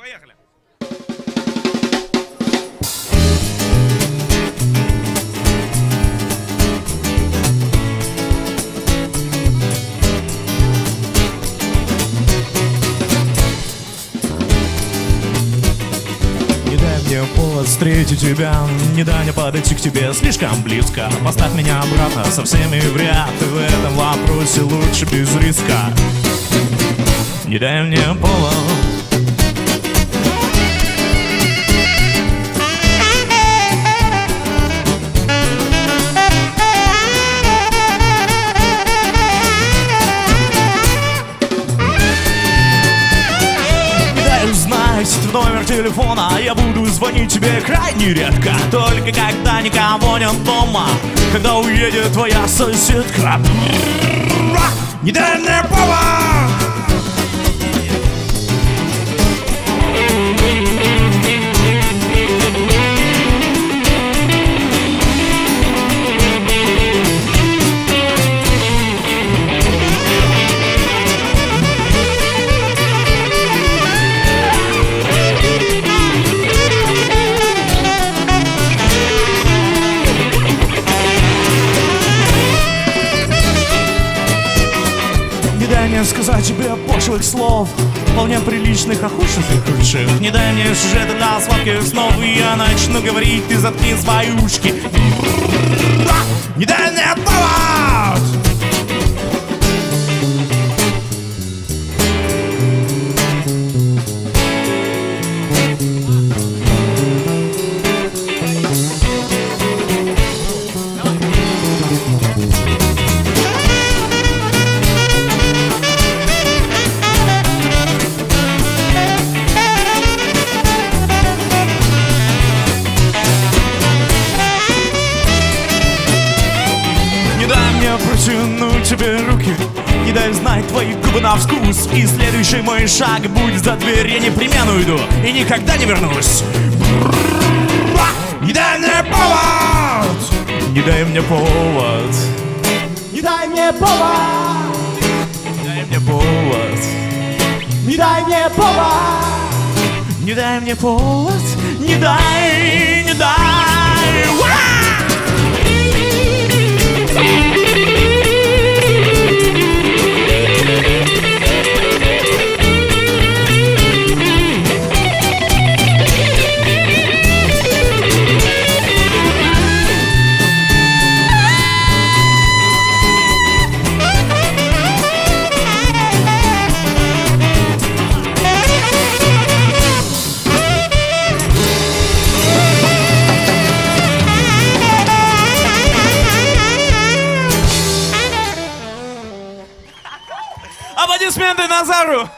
Поехали. Не дай мне повод встретить тебя, не дай мне подойти к тебе слишком близко. Поставь меня обратно со всеми в ряд, и в этом вопросе лучше без риска. Не дай мне повод. В номер телефона я буду звонить тебе крайне редко. Только когда никого нет дома, когда уедет твоя соседка. Не дай мне повод. Сказать тебе пошлых слов, вполне приличных, а худших и худших. Не дай мне сюжета для сладких снов, и я начну говорить, ты заткни свои ушки. Не дай мне повод. Протяну тебе руки, не дай знать твои губы на вкус. И следующий мой шаг будет за дверь. Я непременно уйду и никогда не вернусь. Не дай мне повод. Не дай мне повод. Не дай мне повод. Не дай мне повод. Не дай мне повод. Не дай мне повод. Не дай, не дай. Аплодисменты Назару!